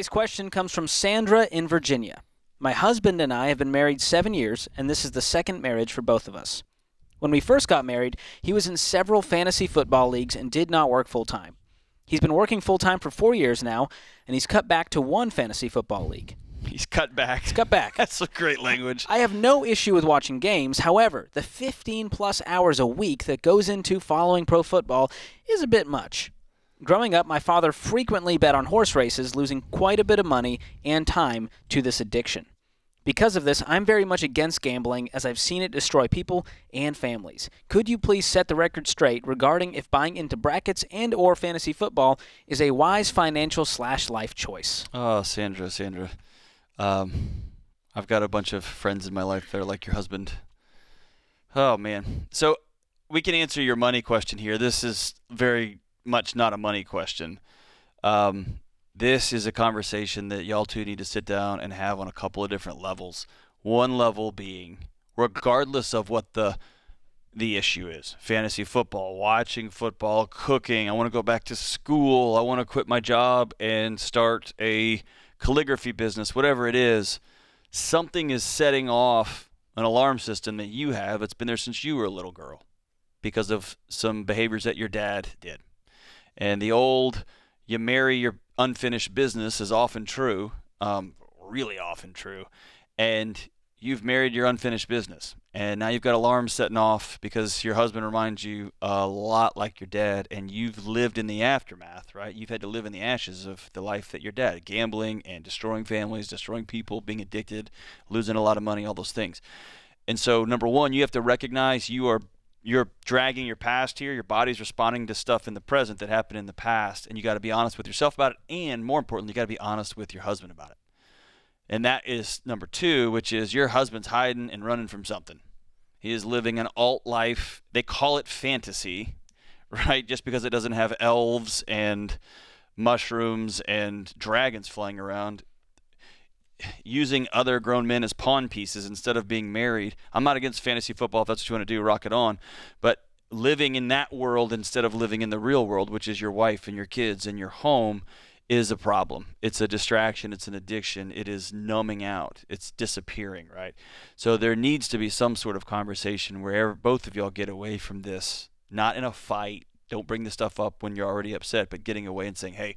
Today's question comes from Sandra in Virginia. My husband and I have been married 7 years, and this is the second marriage for both of us. When we first got married, he was in several fantasy football leagues and did not work full-time. He's been working full-time for 4 years now, and he's cut back to one fantasy football league. He's cut back. He's cut back. That's a great language. I have no issue with watching games. However, the 15-plus hours a week that goes into following pro football is a bit much. Growing up, my father frequently bet on horse races, losing quite a bit of money and time to this addiction. Because of this, I'm very much against gambling, as I've seen it destroy people and families. Could you please set the record straight regarding if buying into brackets and or fantasy football is a wise financial/life choice? Oh, Sandra. I've got a bunch of friends in my life that are like your husband. Oh, man. So we can answer your money question here. This is very much not a money question. This is a conversation that y'all two need to sit down and have on a couple of different levels. One level being, regardless of what the issue is, fantasy football, watching football, cooking, I want to go back to school, I want to quit my job and start a calligraphy business, whatever it is, something is setting off an alarm system that you have that's been there since you were a little girl because of some behaviors that your dad did. And the old, you marry your unfinished business is often true, really often true. And you've married your unfinished business. And now you've got alarms setting off because your husband reminds you a lot like your dad, and you've lived in the aftermath, right? You've had to live in the ashes of the life that your dad, gambling and destroying families, destroying people, being addicted, losing a lot of money, all those things. And so, number one, you have to recognize you're dragging your past here. Your body's responding to stuff in the present that happened in the past, and you got to be honest with yourself about it, and more importantly, you got to be honest with your husband about it. And that is number two, which is your husband's hiding and running from something. He is living an alt life. They call it fantasy, right? Just because it doesn't have elves and mushrooms and dragons flying around. Using other grown men as pawn pieces instead of being married. I'm not against fantasy football. If that's what you want to do, rock it on. But living in that world instead of living in the real world, which is your wife and your kids and your home, is a problem. It's a distraction. It's an addiction. It is numbing out. It's disappearing, right? So there needs to be some sort of conversation where both of y'all get away from this, not in a fight. Don't bring the stuff up when you're already upset, but getting away and saying, hey,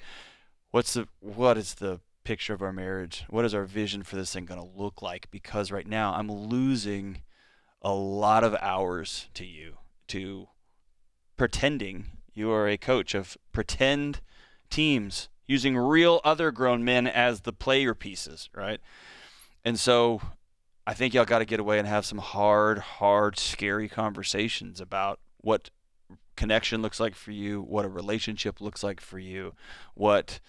what is the picture of our marriage? What is our vision for this thing going to look like? Because right now I'm losing a lot of hours to you, to pretending you are a coach of pretend teams, using real other grown men as the player pieces, right? And so I think y'all got to get away and have some hard, scary conversations about what connection looks like for you, what a relationship looks like for you, what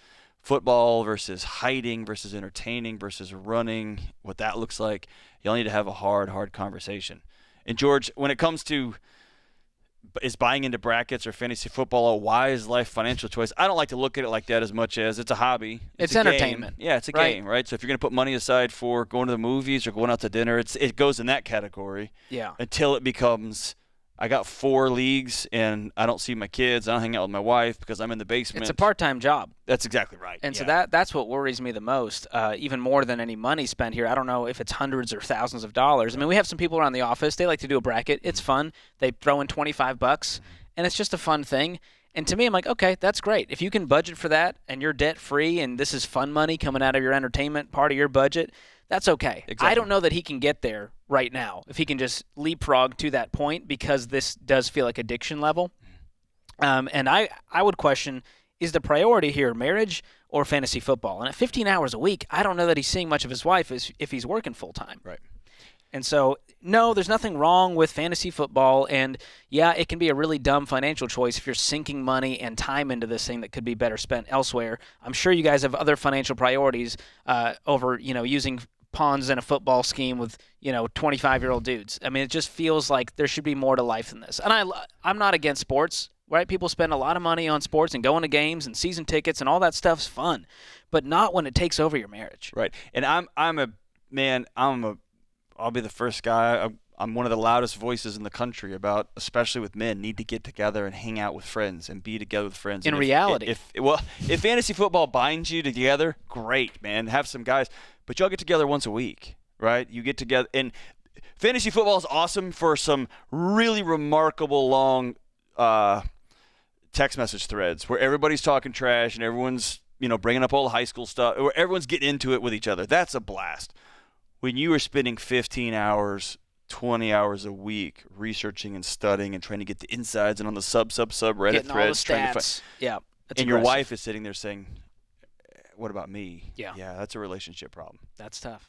football versus hiding versus entertaining versus running, what that looks like. Y'all need to have a hard conversation. And George, when it comes to is buying into brackets or fantasy football a wise life financial choice, I don't like to look at it like that as much as it's a hobby. It's entertainment. Yeah, it's a game, right? So if you're going to put money aside for going to the movies or going out to dinner, it goes in that category. Yeah. Until it becomes, I got 4 leagues and I don't see my kids. I don't hang out with my wife because I'm in the basement. It's a part-time job. That's exactly right. And so that's what worries me the most, even more than any money spent here. I don't know if it's hundreds or thousands of dollars. I mean, we have some people around the office. They like to do a bracket. It's fun. They throw in $25, and it's just a fun thing. And to me, I'm like, okay, that's great. If you can budget for that and you're debt-free and this is fun money coming out of your entertainment part of your budget, that's okay. Exactly. I don't know that he can get there right now, if he can just leapfrog to that point, because this does feel like addiction level. And I would question, is the priority here marriage or fantasy football? And at 15 hours a week, I don't know that he's seeing much of his wife if he's working full-time. Right. And so, no, there's nothing wrong with fantasy football. And, yeah, it can be a really dumb financial choice if you're sinking money and time into this thing that could be better spent elsewhere. I'm sure you guys have other financial priorities over, using pawns in a football scheme with, 25-year-old dudes. I mean, it just feels like there should be more to life than this. And I'm not against sports, right? People spend a lot of money on sports and going to games and season tickets and all that stuff's fun, but not when it takes over your marriage. Right. And I'll be the first guy. I'm one of the loudest voices in the country about, especially with men, need to get together and hang out with friends and be together with friends. In And reality. If fantasy football binds you together, great, man. Have some guys. But y'all get together once a week, right? You get together. And fantasy football is awesome for some really remarkable long text message threads where everybody's talking trash and everyone's, bringing up all the high school stuff, where everyone's getting into it with each other. That's a blast. When you are spending 15 hours, 20 hours a week researching and studying and trying to get the insides and on the subreddit Getting threads, all the stats. Yeah. And your wife is sitting there saying, "What about me?" Yeah. Yeah, that's a relationship problem. That's tough.